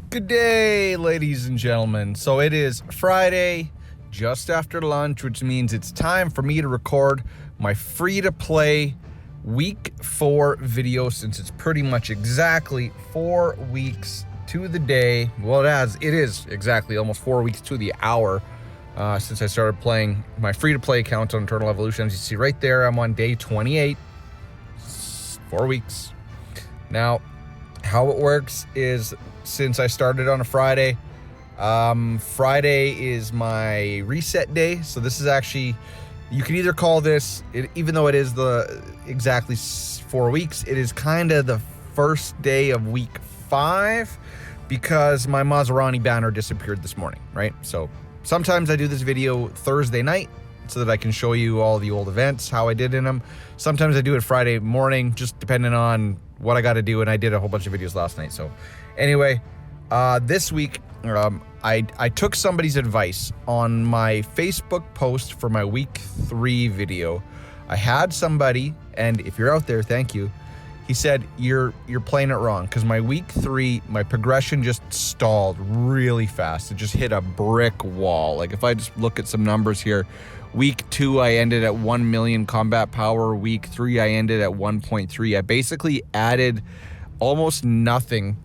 Good day, ladies and gentlemen. So it is Friday, just after lunch, which means it's time for me to record my free-to-play week 4 video, since it's pretty much exactly 4 weeks to the day. Well, it is exactly almost 4 weeks to the hour since I started playing my free-to-play account on Eternal Evolution. As you see right there, I'm on day 28. 4 weeks. Now, how it works is, since I started on a Friday, Friday is my reset day. So this is actually, you can either call this, even though it is the exactly 4 weeks, it is kind of the first day of week 5, because my Maserati banner disappeared this morning, right? So sometimes I do this video Thursday night so that I can show you all the old events, how I did in them. Sometimes I do it Friday morning, just depending on what I got to do, and I did a whole bunch of videos last night. So anyway, this week I took somebody's advice on my Facebook post for my week 3 video. I had somebody, and if you're out there, thank you. He said, you're playing it wrong, because my week 3, my progression just stalled really fast. It just hit a brick wall. Like, if I just look at some numbers here, week 2, I ended at 1 million combat power. Week 3, I ended at 1.3. I basically added almost nothing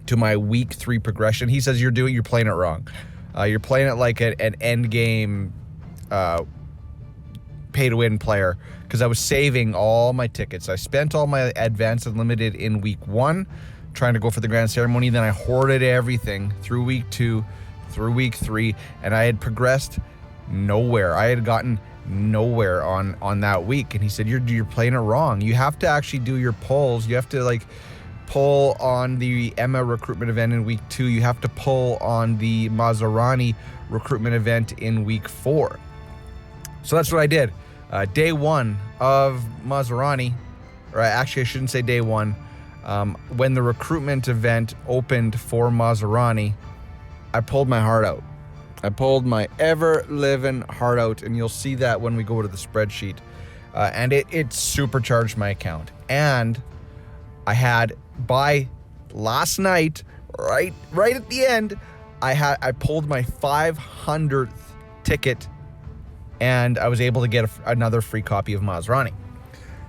to my week 3 progression. He says, you're playing it wrong. You're playing it like an end game pay to win player, because I was saving all my tickets. I spent all my advanced and limited in week 1 trying to go for the grand ceremony. Then I hoarded everything through week 2, through week 3, and I had progressed nowhere. I had gotten nowhere on that week. And he said, you're playing it wrong. You have to actually do your polls. You have to pull on the Emma recruitment event in week 2. You have to pull on the Maserati recruitment event in week 4. So that's what I did. Day 1 of Maserati, or actually I shouldn't say day 1. When the recruitment event opened for Maserati, I pulled my heart out. I pulled my ever-living heart out, and you'll see that when we go to the spreadsheet. And it supercharged my account. And I had, by last night, right at the end, I pulled my 500th ticket, and I was able to get another free copy of Maserati.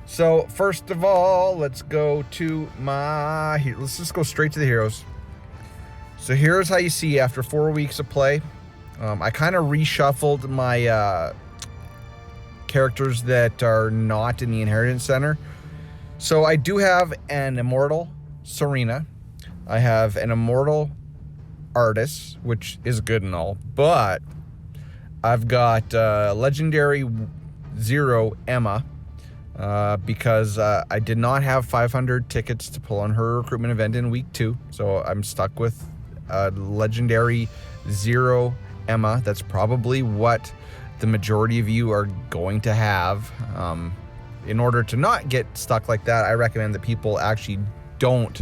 So first of all, let's go to let's just go straight to the heroes. So here's how you see after 4 weeks of play. I kind of reshuffled my characters that are not in the Inheritance Center. So I do have an Immortal Serena. I have an Immortal Artist, which is good and all, but I've got Legendary 0 Emma, because I did not have 500 tickets to pull on her recruitment event in week 2. So I'm stuck with Legendary 0 Emma. That's probably what the majority of you are going to have. In order to not get stuck like that, I recommend that people actually don't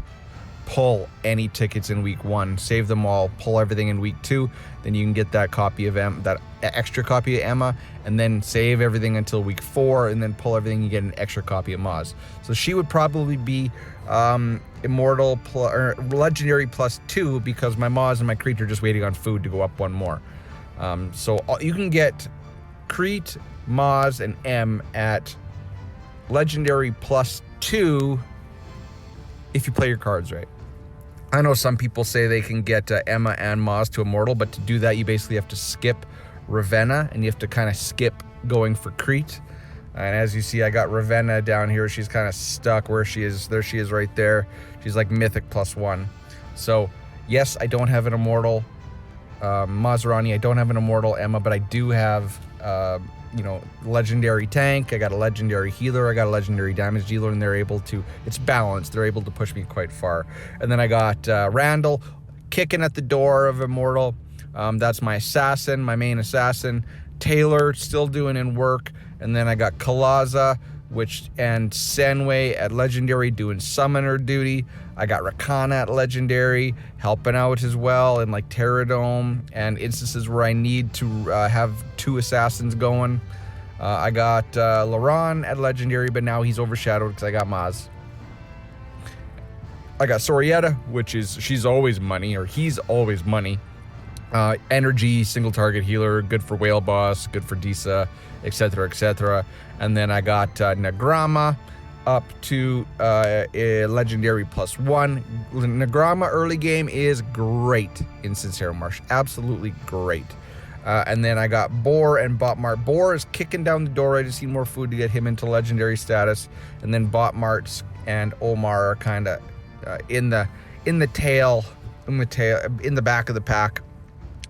pull any tickets in week 1. Save them all, pull everything in week 2. Then you can get that copy of that extra copy of Emma, and then save everything until week 4, and then pull everything. You get an extra copy of Maz. So she would probably be Immortal or Legendary +2, because my Maz and my Crete are just waiting on food to go up 1 more. So you can get Crete, Maz, and M at Legendary +2 if you play your cards right. I know some people say they can get Emma and Maz to Immortal, but to do that, you basically have to skip Ravenna, and you have to kind of skip going for Crete. And as you see, I got Ravenna down here. She's kind of stuck where she is. There she is right there. She's like Mythic +1. So yes, I don't have an Immortal Maserati. I don't have an Immortal Emma, but I do have Legendary Tank. I got a Legendary Healer. I got a Legendary Damage Dealer, and they're able to, it's balanced. They're able to push me quite far. And then I got Randall kicking at the door of Immortal. That's my assassin, my main assassin. Taylor still doing in work. And then I got Kalaza, and Senway at Legendary doing summoner duty. I got Rakana at Legendary helping out as well, and like Terradome and instances where I need to have 2 assassins going. I got Laron at Legendary, but now he's overshadowed because I got Maz. I got Sorietta, which is, she's always money, or he's always money. Energy, single target healer, good for Whale Boss, good for Disa, etc., etc. And then I got Nagrama up to a legendary +1. Nagrama early game is great in Sincero Marsh, absolutely great. And then I got Boar and Botmart. Boar is kicking down the door. I just need more food to get him into legendary status. And then Botmart's and Omar are kind of in the back of the pack.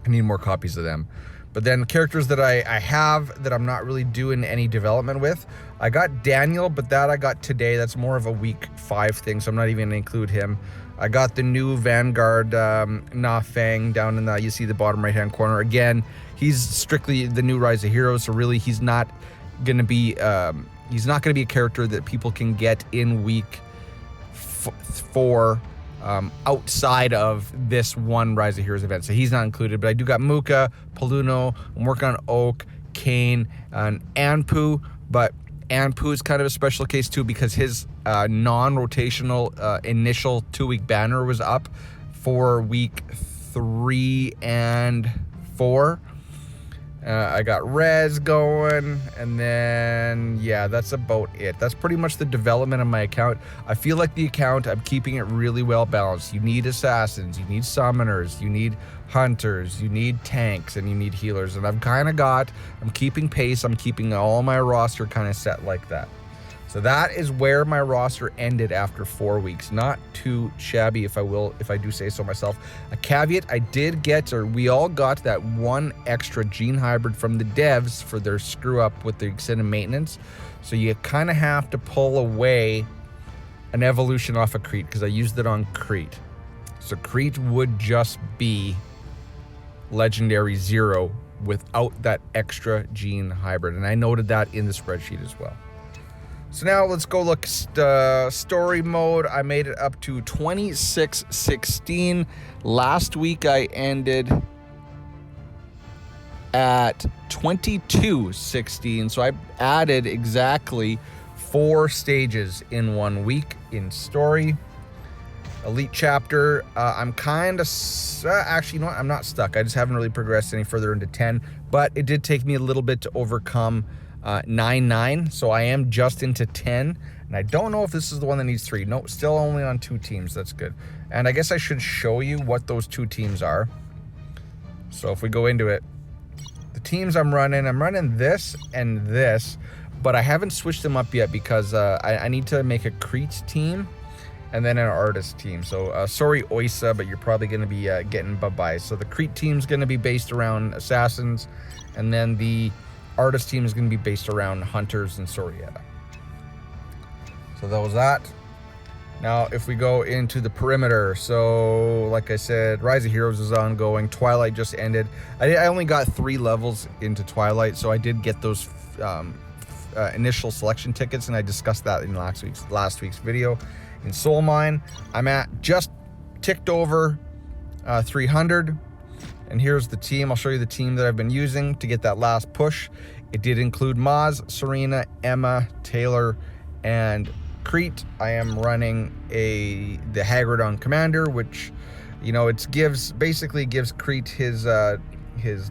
I need more copies of them. But then characters that I have that I'm not really doing any development with, I got Daniel, but that I got today. That's more of a week 5 thing, so I'm not even gonna include him. I got the new Vanguard Na Fang down in the, you see the bottom right hand corner. Again, he's strictly the new Rise of Heroes, so really he's not gonna be a character that people can get in week 4 outside of this one Rise of Heroes event, so he's not included. But I do got Muka, Paluno, I'm working on Oak, Kane, and Anpu, but Anpu is kind of a special case too because his non-rotational initial 2-week banner was up for week 3 and 4. I got Rez going, and then yeah, that's about it. That's pretty much the development of my account. I feel like the account, I'm keeping it really well balanced. You need assassins, you need summoners, you need hunters, you need tanks, and you need healers. And I'm keeping pace. I'm keeping all my roster kind of set like that. So that is where my roster ended after 4 weeks. Not too shabby, if I do say so myself. A caveat, I did get, or we all got, that one extra gene hybrid from the devs for their screw up with the extended maintenance. So you kind of have to pull away an evolution off of Crete, because I used it on Crete. So Crete would just be legendary 0 without that extra gene hybrid. And I noted that in the spreadsheet as well. So now let's go look story mode. I made it up to 2616. Last week I ended at 2216. So I added exactly 4 stages in 1 week in story. Elite chapter, I'm kind of, actually, you know what? I'm not stuck. I just haven't really progressed any further into 10, but it did take me a little bit to overcome 9-9, so I am just into 10, and I don't know if this is the one that needs 3. No, still only on 2 teams. That's good. And I guess I should show you what those 2 teams are. So if we go into it, the teams I'm running this and this, but I haven't switched them up yet because I need to make a Crete team and then an artist team. So sorry Oisa, but you're probably going to be getting bye-bye. So the Crete team's going to be based around assassins, and then the artist team is going to be based around hunters and Sorietta. So that was that. Now if we go into the perimeter, so like I said, Rise of Heroes is ongoing. Twilight just ended. I only got 3 levels into Twilight, so I did get those initial selection tickets, and I discussed that in last week's video. In Soul Mine, I'm at just ticked over 300. And here's the team. I'll show you the team that I've been using to get that last push. It did include Maz, Serena, Emma, Taylor, and Crete. I am running the Hagridon Commander, which, you know, basically gives Crete his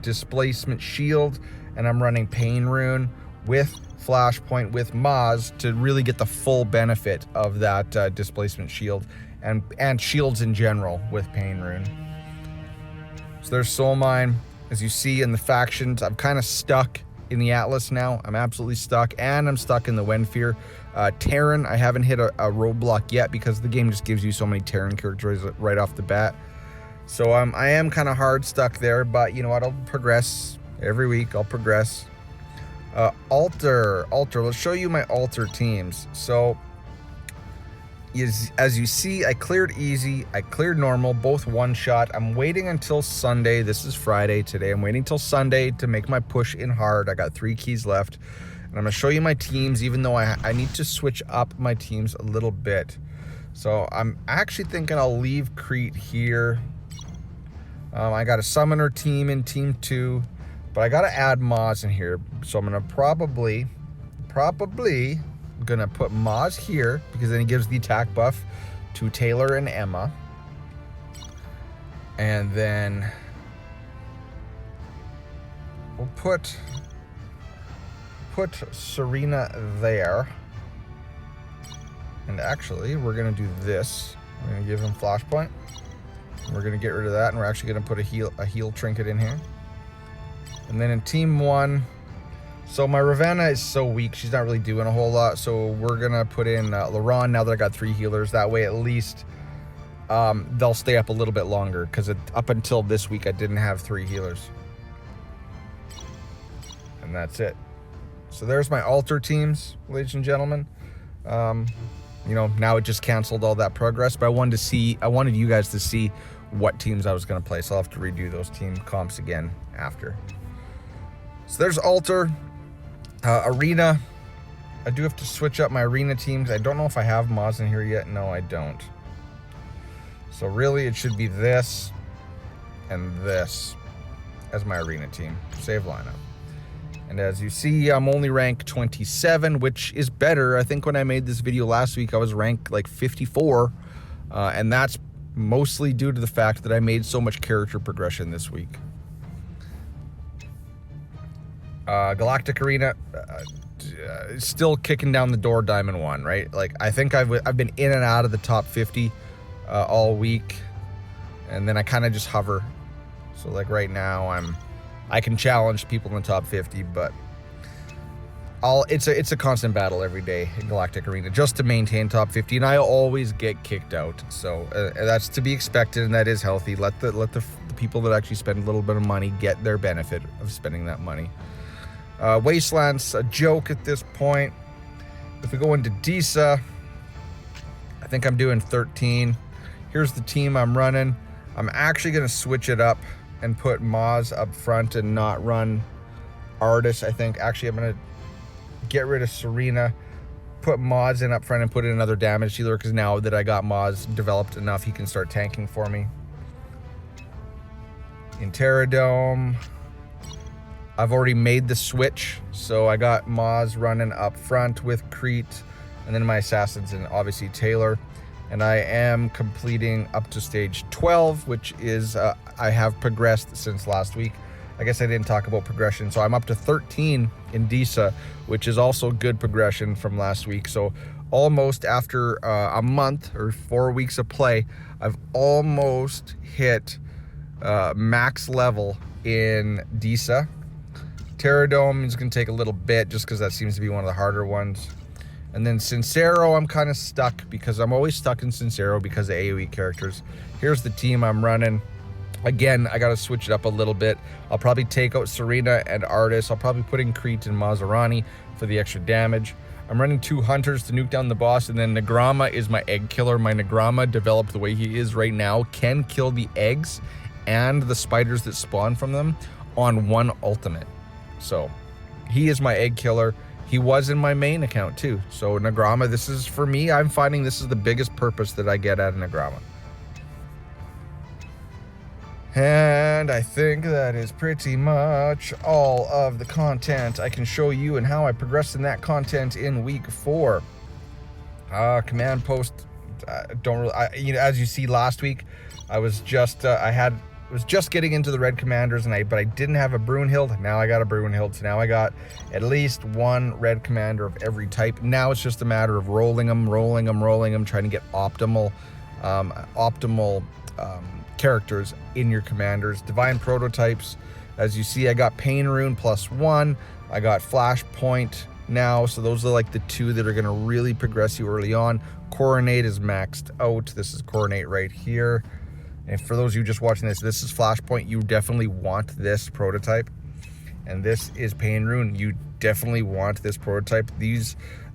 displacement shield, and I'm running Pain Rune with Flashpoint with Maz to really get the full benefit of that displacement shield and shields in general with Pain Rune. So there's Soul Mine. As you see in the factions, I'm kind of stuck in the Atlas now. I'm absolutely stuck, and I'm stuck in the Wenfear. Terran, I haven't hit a roadblock yet because the game just gives you so many Terran characters right off the bat. So I am kind of hard stuck there, but you know what? I'll progress every week. I'll progress. Altar. Let's show you my altar teams. So as you see, I cleared easy, I cleared normal, both one shot. I'm waiting until Sunday. This is Friday today. I'm waiting till Sunday to make my push in hard. I got 3 keys left, and I'm gonna show you my teams, even though I need to switch up my teams a little bit. So I'm actually thinking I'll leave Crete here. I got a summoner team in team 2, but I gotta add Maz in here. So I'm gonna probably gonna put Maz here, because then he gives the attack buff to Taylor and Emma. And then we'll put Serena there. And actually, we're gonna do this. We're gonna give him Flashpoint. We're gonna get rid of that, and we're actually gonna put a heal trinket in here. And then in team 1, so my Ravenna is so weak, she's not really doing a whole lot. So we're gonna put in LaRon now that I got 3 healers. That way, at least they'll stay up a little bit longer, because up until this week, I didn't have 3 healers. And that's it. So there's my altar teams, ladies and gentlemen. You know, now it just canceled all that progress, but I wanted you guys to see what teams I was going to play, so I'll have to redo those team comps again after. So there's altar. Arena. I do have to switch up my arena teams. I don't know if I have Maz in here yet. No, I don't. So really, it should be this and this as my arena team. Save lineup. And as you see, I'm only rank 27, which is better. I think when I made this video last week, I was ranked like 54. And that's mostly due to the fact that I made so much character progression this week. Galactic Arena, still kicking down the door, Diamond 1, right? Like, I think I've been in and out of the top 50 all week, and then I kind of just hover. So like right now, I can challenge people in the top 50, but it's a constant battle every day in Galactic Arena just to maintain top 50, and I always get kicked out. So that's to be expected, and that is healthy. Let the people that actually spend a little bit of money get their benefit of spending that money. Wasteland's a joke at this point. If we go into Disa, I think I'm doing 13. Here's the team I'm running. I'm actually going to switch it up and put Maz up front and not run Artis, I think. Actually, I'm going to get rid of Serena, put Maz in up front, and put in another damage dealer, because now that I got Maz developed enough, he can start tanking for me. In Terradome, I've already made the switch, so I got Maz running up front with Crete, and then my assassins, and obviously Taylor. And I am completing up to stage 12, which is, I have progressed since last week. I guess I didn't talk about progression. So I'm up to 13 in Disa, which is also good progression from last week. So almost after a month or 4 weeks of play, I've almost hit max level in Disa. Terradome is going to take a little bit just because that seems to be one of the harder ones. And then Sincero, I'm kind of stuck because I'm always stuck in Sincero because of AoE characters. Here's the team I'm running. Again, I got to switch it up a little bit. I'll probably take out Serena and Artis. I'll probably put in Crete and Maserati for the extra damage. I'm running 2 hunters to nuke down the boss, and then Nagrama is my egg killer. My Nagrama, developed the way he is right now, can kill the eggs and the spiders that spawn from them on one ultimate. So he is my egg killer. He was in my main account too. So Nagrama, this is, for me, I'm finding this is the biggest purpose that I get out of Nagrama. And I think that is pretty much all of the content I can show you and how I progressed in that content in week 4. Command post, as you see last week, I was just was just getting into the red commanders, but I didn't have a Brunhild. Now I got a Brunhild, so now I got at least 1 red commander of every type. Now it's just a matter of rolling them, trying to get optimal characters in your commanders. Divine prototypes, as you see, I got Pain Rune +1. I got Flashpoint now, so those are like the 2 that are going to really progress you early on. Coronate is maxed out. This is Coronate right here. And for those of you just watching this is Flashpoint. You definitely want this prototype. And this is Pain Rune. You definitely want this prototype.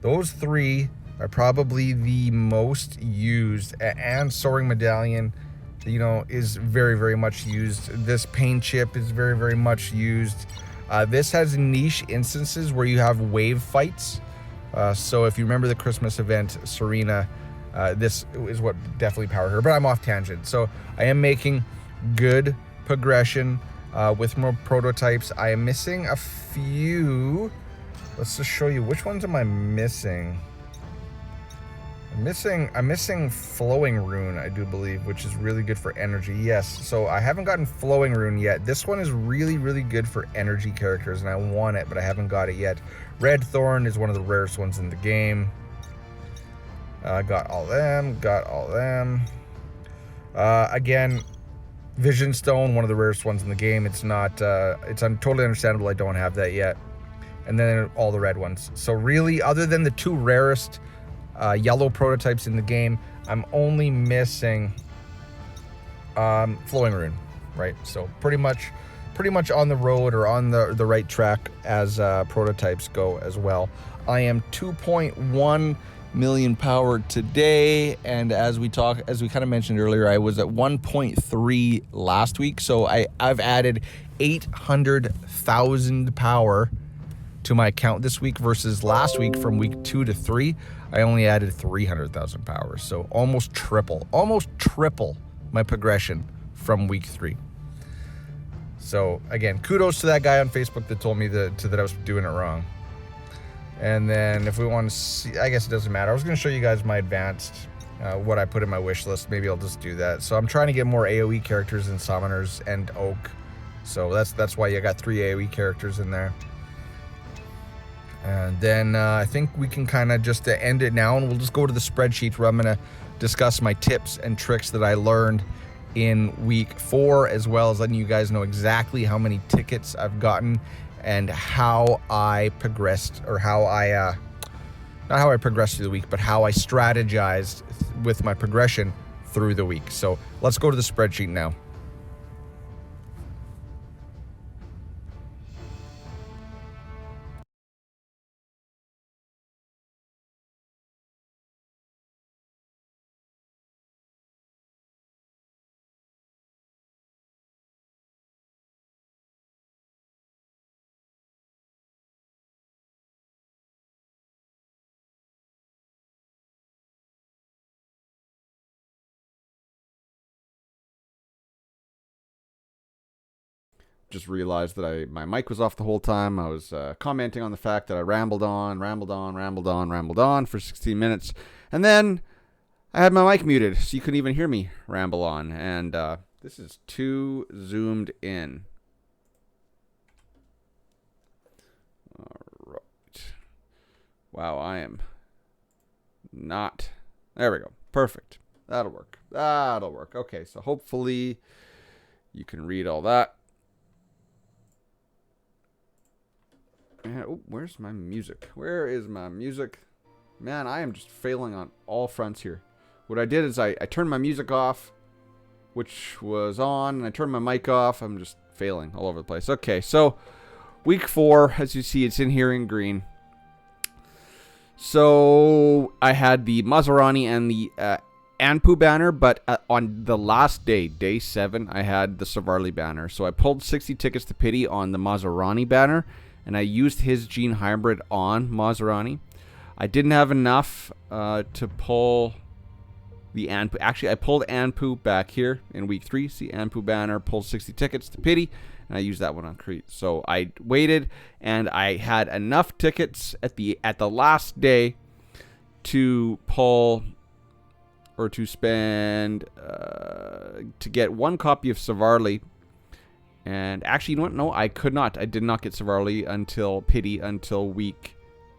Those 3 are probably the most used. And Soaring Medallion, is very, very much used. This Pain Chip is very, very much used. This has niche instances where you have wave fights. So if you remember the Christmas event, Serena, this is what definitely powered her, but I'm off tangent. So I am making good progression with more prototypes. I am missing a few. Let's just show you which ones am I missing. I'm missing Flowing Rune, I do believe, which is really good for energy. Yes, so I haven't gotten Flowing Rune yet. This one is really, really good for energy characters, and I want it, but I haven't got it yet. Red Thorn is one of the rarest ones in the game. Got all them. Again, Vision Stone, one of the rarest ones in the game. It's not. It's totally understandable I don't have that yet. And then all the red ones. So really, other than the two rarest yellow prototypes in the game, I'm only missing Flowing Rune, right? So pretty much on the road or on the right track as prototypes go as well. I am 2.1 million powered today, and as we kind of mentioned earlier, I was at 1.3 last week, so I've added 800,000 power to my account this week versus last week. From week 2 to 3, I only added 300,000 power, so almost triple my progression from week 3. So again, kudos to that guy on Facebook that told me that I was doing it wrong. And then if we want to see, I guess it doesn't matter. I was going to show you guys my advanced, what I put in my wish list. Maybe I'll just do that. So I'm trying to get more AoE characters and summoners and Oak. So that's why you got 3 AoE characters in there. And then I think we can kind of just end it now, and we'll just go to the spreadsheet where I'm going to discuss my tips and tricks that I learned in week 4, as well as letting you guys know exactly how many tickets I've gotten and how I progressed, or how I, not how I progressed through the week, but how I strategized with my progression through the week. So let's go to the spreadsheet now. Just realized that my mic was off the whole time. I was commenting on the fact that I rambled on for 16 minutes. And then I had my mic muted, so you couldn't even hear me ramble on. And this is too zoomed in. All right. Wow, I am not. There we go. Perfect. That'll work. Okay, so hopefully you can read all that. Oh, where's my music? Where is my music? Man, I am just failing on all fronts here. What I did is I turned my music off, which was on, and I turned my mic off. I'm just failing all over the place. Okay, so week 4, as you see, it's in here in green. So I had the Maserati and the Anpu banner, but on the last day, day 7, I had the Savarli banner. So I pulled 60 tickets to pity on the Maserati banner, and I used his gene hybrid on Maserati. I didn't have enough to pull the Anpu. Actually, I pulled Anpu back here in week 3. See, Anpu banner, pulled 60 tickets to pity, and I used that one on Crete. So I waited, and I had enough tickets at the last day to pull, or to spend, to get 1 copy of Savarli. And actually, you know what? No, I could not. I did not get Savarli until pity until week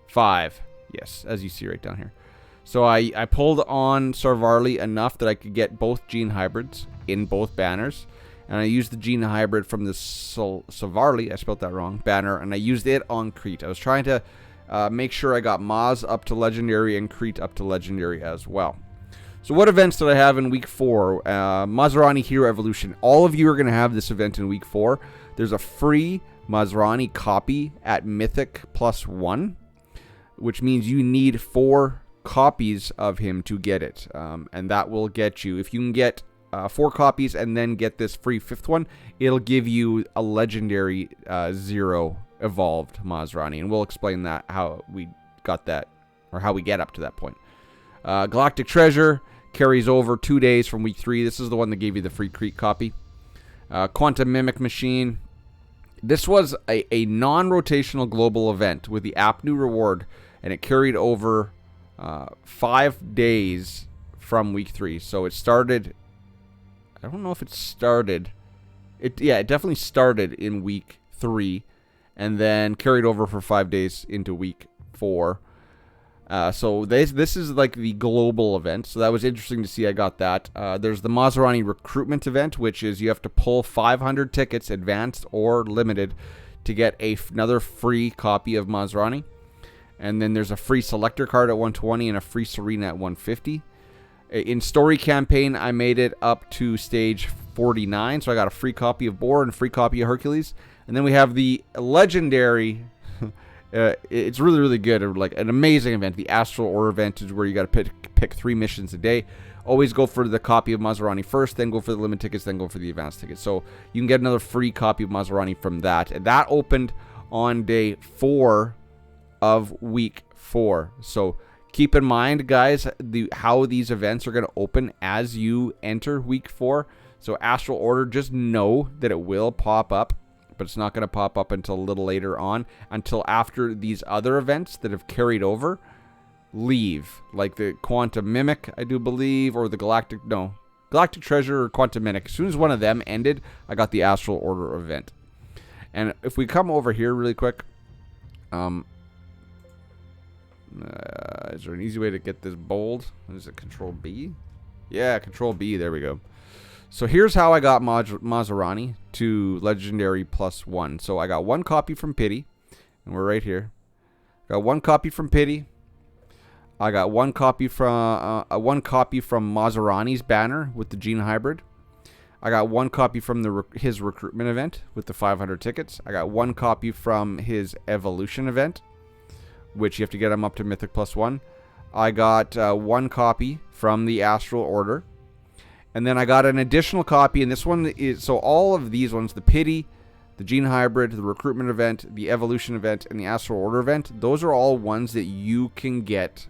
5. Yes, as you see right down here. So I pulled on Savarli enough that I could get both gene hybrids in both banners. And I used the gene hybrid from the Savarli, I spelled that wrong, banner, and I used it on Crete. I was trying to make sure I got Maz up to Legendary and Crete up to Legendary as well. So what events did I have in week 4? Maserati Hero Evolution. All of you are going to have this event in week 4. There's a free Maserati copy at Mythic +1, which means you need 4 copies of him to get it. And that will get you, if you can get 4 copies and then get this free 5th one, it'll give you a Legendary 0 evolved Maserati. And we'll explain that, how we got that, or how we get up to that point. Galactic Treasure carries over 2 days from week 3. This is the one that gave you the free Crete copy. Quantum Mimic Machine. This was a non-rotational global event with the app new reward, and it carried over 5 days from week 3. So it started, I don't know if it started, it definitely started in week 3 and then carried over for 5 days into week 4. So this is like the global event. So that was interesting to see. I got that. There's the Maserati recruitment event, which is you have to pull 500 tickets, advanced or limited, to get another free copy of Maserati. And then there's a free selector card at 120 and a free Serena at 150. In story campaign, I made it up to stage 49, so I got a free copy of Boar and a free copy of Hercules. And then we have the legendary, it's really, really good, like an amazing event. The Astral Order event is where you got to pick 3 missions a day. Always go for the copy of Maserati first, then go for the limited tickets, then go for the advanced tickets. So you can get another free copy of Maserati from that. And that opened on day 4 of week 4. So keep in mind, guys, how these events are going to open as you enter week 4. So Astral Order, just know that it will pop up, but it's not going to pop up until a little later on, until after these other events that have carried over leave, like the Quantum Mimic, I do believe, or the Galactic Treasure or Quantum Mimic. As soon as one of them ended, I got the Astral Order event. And if we come over here really quick, is there an easy way to get this bold? Is it Control B? Yeah, Control B. There we go. So here's how I got Maserati to Legendary +1. So I got 1 copy from Pity, and we're right here. Got 1 copy from Pity. I got 1 copy from Maserati's banner with the Gene Hybrid. I got 1 copy from his recruitment event with the 500 tickets. I got 1 copy from his Evolution event, which you have to get him up to Mythic +1. I got 1 copy from the Astral Order. And then I got an additional copy, and this one is, so all of these ones, the Pity, the Gene Hybrid, the Recruitment event, the Evolution event, and the Astral Order event, those are all ones that you can get.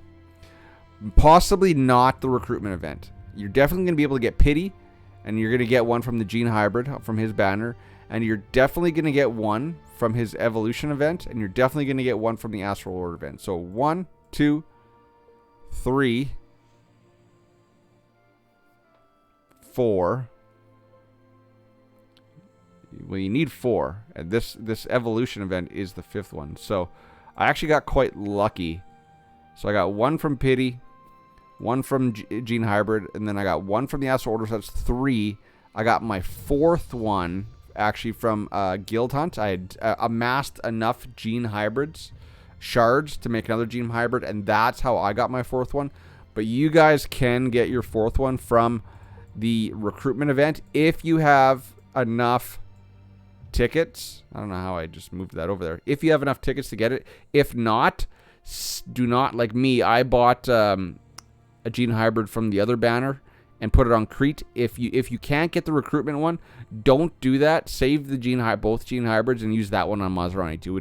Possibly not the Recruitment event. You're definitely going to be able to get Pity, and you're going to get 1 from the Gene Hybrid, from his banner, and you're definitely going to get 1 from his Evolution event, and you're definitely going to get 1 from the Astral Order event. So 1, 2, 3, 4. Well, you need 4, and this Evolution event is the 5th one. So I actually got quite lucky. So I got 1 from Pity, 1 from Gene Hybrid, and then I got 1 from the Astral Order. So that's 3. I got my 4th one actually from Guild Hunt. I had amassed enough Gene Hybrids shards to make another Gene Hybrid, and that's how I got my 4th one. But you guys can get your 4th one from the Recruitment event if you have enough tickets. I don't know how I just moved that over there. If you have enough tickets to get it. If not, do not, like me, I bought a Gene Hybrid from the other banner and put it on Crete. If you can't get the Recruitment one, don't do that. Save the both Gene Hybrids and use that one on Maserati. Do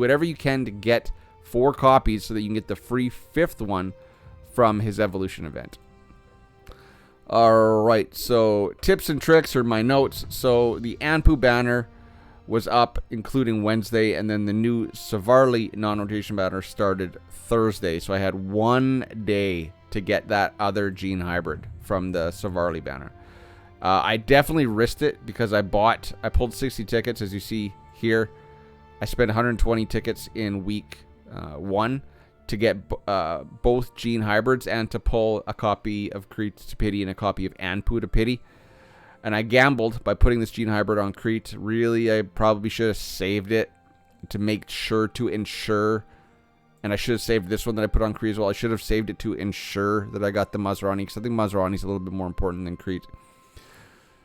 whatever you can to get 4 copies so that you can get the free 5th one from his Evolution event. Alright, so tips and tricks are my notes. So the Anpu banner was up including Wednesday, and then the new Savarli non-rotation banner started Thursday. So I had 1 day to get that other Gene Hybrid from the Savarli banner. I definitely risked it because I pulled 60 tickets, as you see here. I spent 120 tickets in week 1 to get both Gene Hybrids and to pull a copy of Crete to Pity and a copy of Anpu to Pity. And I gambled by putting this Gene Hybrid on Crete. Really, I probably should have saved it to make sure to ensure. And I should have saved this one that I put on Crete as well. I should have saved it to ensure that I got the Maserati, because I think Maserati is a little bit more important than Crete.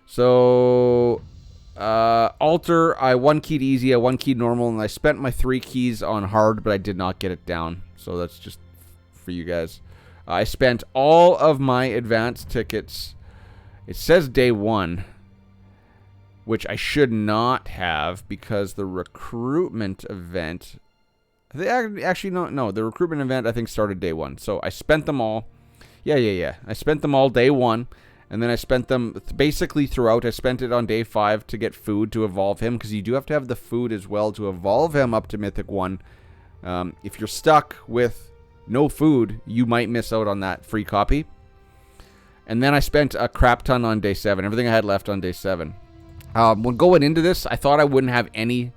So, Altar, I 1-keyed easy, I 1-keyed normal, and I spent my 3 keys on hard, but I did not get it down. So that's just for you guys. I spent all of my advanced tickets. It says day 1, which I should not have because the recruitment event. Actually, no. The recruitment event I think started day 1. So I spent them all. Yeah. I spent them all day 1, and then I spent them basically throughout. I spent it on day 5 to get food to evolve him, because you do have to have the food as well to evolve him up to Mythic 1. If you're stuck with no food, you might miss out on that free copy. And then I spent a crap ton on day 7. Everything I had left on day 7. When going into this, I thought I wouldn't have any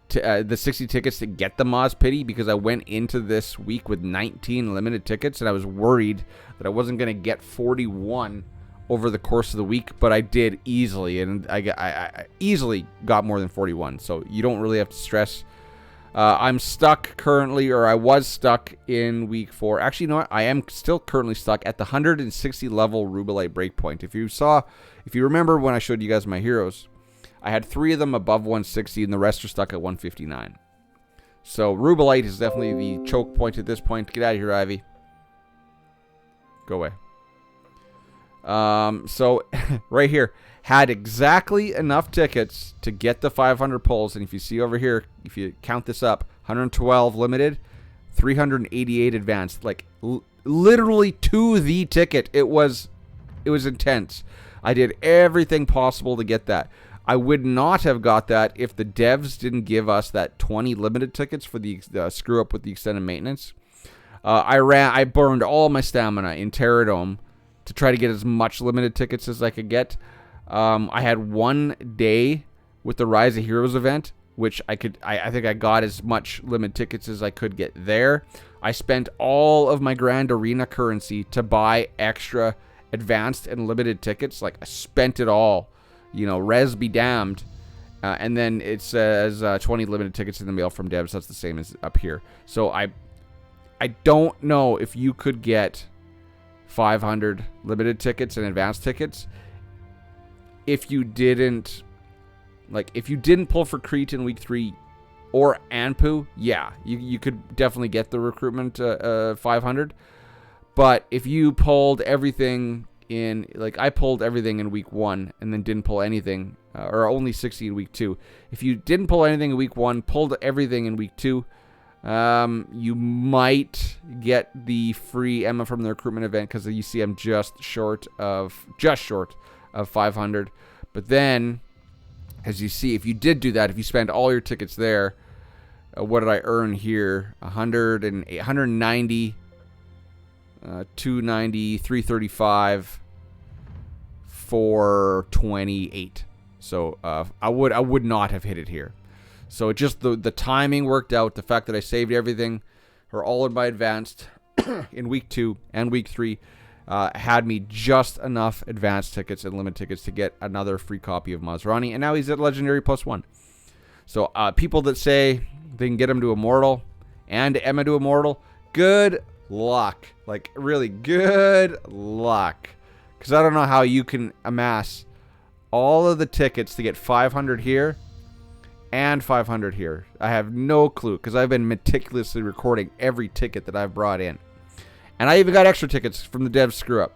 the 60 tickets to get the Moz Pity, because I went into this week with 19 limited tickets, and I was worried that I wasn't going to get 41 over the course of the week, but I did easily, and I easily got more than 41, so you don't really have to stress. I'm stuck currently, or I was stuck in week 4. Actually, you know what? I am still currently stuck at the 160 level Rubelite breakpoint. If you remember when I showed you guys my heroes, I had 3 of them above 160, and the rest are stuck at 159. So Rubelite is definitely the choke point at this point. Get out of here, Ivy. Go away. So right here, had exactly enough tickets to get the 500 pulls, and if you see over here, if you count this up, 112 limited, 388 advanced, like literally to the ticket. It was intense. I did everything possible to get that. I would not have got that if the devs didn't give us that 20 limited tickets for the screw up with the extended maintenance. I burned all my stamina in Terradome to try to get as much limited tickets as I could get. I had 1 day with the Rise of Heroes event, which I think I got as much limited tickets as I could get there. I spent all of my Grand Arena currency to buy extra advanced and limited tickets. Like, I spent it all. You know, res be damned. And then it says 20 limited tickets in the mail from devs. That's the same as up here. So I don't know if you could get 500 limited tickets and advanced tickets if you didn't pull for Crete in week 3 or Anpu. Yeah, you could definitely get the recruitment 500. But if you pulled everything in, like I pulled everything in week 1 and then didn't pull anything, or only 60 in week 2. If you didn't pull anything in week 1, pulled everything in week 2, you might get the free Emma from the recruitment event, because you see I'm just short of 500. But then, as you see, if you did do that, if you spend all your tickets there, what did I earn here? 190, 290, 335, 428. So I would not have hit it here. So it just the timing worked out. The fact that I saved everything, or all in my advanced in week 2 and week 3, had me just enough advanced tickets and limited tickets to get another free copy of Maserati, and now he's at Legendary +1. So people that say they can get him to Immortal and Emma to Immortal, good luck. Like, really good luck. Because I don't know how you can amass all of the tickets to get 500 here and 500 here. I have no clue, because I've been meticulously recording every ticket that I've brought in. And I even got extra tickets from the devs screw up.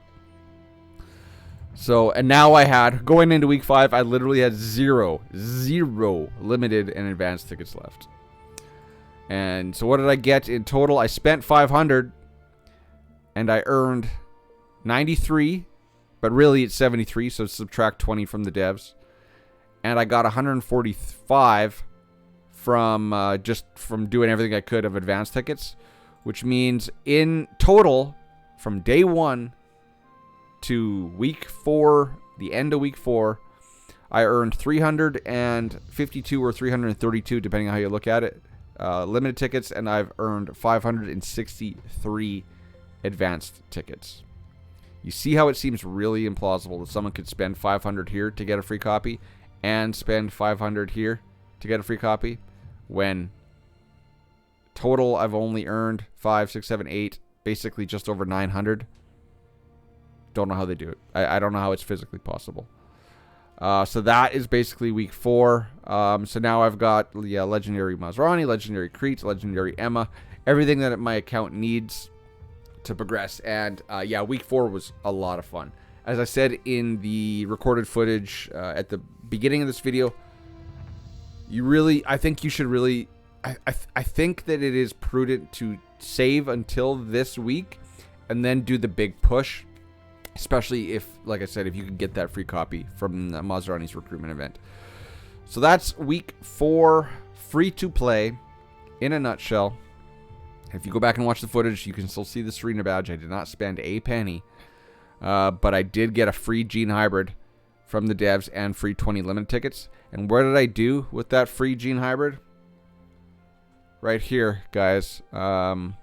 So, and now I had, going into week 5, I literally had zero limited and advanced tickets left. And so what did I get in total? I spent 500 and I earned 93, but really it's 73, so subtract 20 from the devs. And I got 145 from just from doing everything I could of advanced tickets, which means in total, from day 1 to week 4, the end of week 4, I earned 352 or 332, depending on how you look at it, limited tickets, and I've earned 563 advanced tickets. You see how it seems really implausible that someone could spend 500 here to get a free copy and spend 500 here to get a free copy, when total I've only earned 5, 6, 7, 8, basically just over 900. Don't know how they do it. I don't know how it's physically possible. So that is basically week 4. So now I've got Legendary Maserati, Legendary Crete, Legendary Emma, everything that my account needs to progress. And week 4 was a lot of fun. As I said in the recorded footage at the beginning of this video, I think that it is prudent to save until this week and then do the big push. Especially if, like I said, if you can get that free copy from the Maserati's recruitment event. So that's week 4, free to play, in a nutshell. If you go back and watch the footage, you can still see the Serena badge. I did not spend a penny. But I did get a free Gene Hybrid from the devs and free 20 limited tickets. And what did I do with that free Gene Hybrid? Right here, guys. I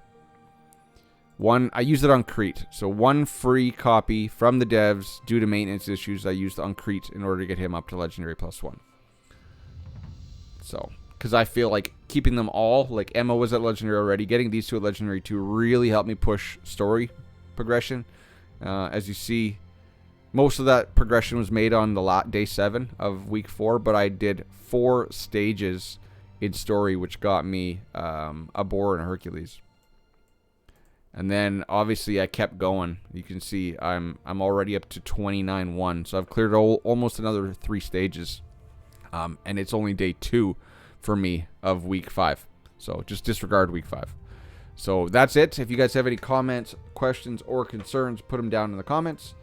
used it on Crete. So one free copy from the devs due to maintenance issues. I used on Crete in order to get him up to Legendary +1. So, because I feel like keeping them all, like Emma was at Legendary already, getting these two at Legendary 2 really helped me push story progression. As you see, most of that progression was made on the day 7 of week 4, but I did 4 stages in story, which got me a Boar and a Hercules. And then obviously I kept going. You can see I'm already up to 29-1, so I've cleared almost another 3 stages, and it's only day 2 for me of week 5. So just disregard week 5. So that's it. If you guys have any comments, questions, or concerns, put them down in the comments.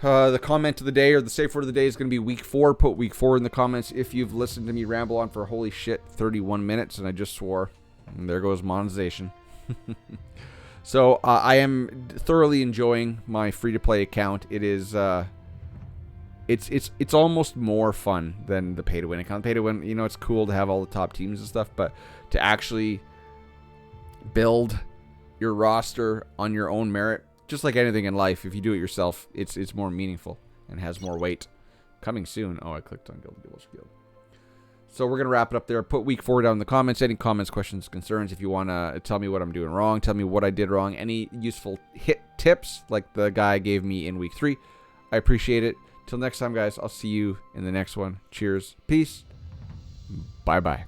The comment of the day, or the safe word of the day, is going to be week 4. Put week 4 in the comments if you've listened to me ramble on for, holy shit, 31 minutes, and I just swore. And there goes monetization. So I am thoroughly enjoying my free-to-play account. It is it's almost more fun than the pay-to-win account. Pay-to-win, you know, it's cool to have all the top teams and stuff, but to actually build your roster on your own merit, just like anything in life, if you do it yourself, it's more meaningful and has more weight. Coming soon. Oh, I clicked on Guild. So we're going to wrap it up there. Put week 4 down in the comments. Any comments, questions, concerns. If you want to tell me what I'm doing wrong, tell me what I did wrong. Any useful tips like the guy gave me in week 3. I appreciate it. Till next time, guys, I'll see you in the next one. Cheers. Peace. Bye-bye.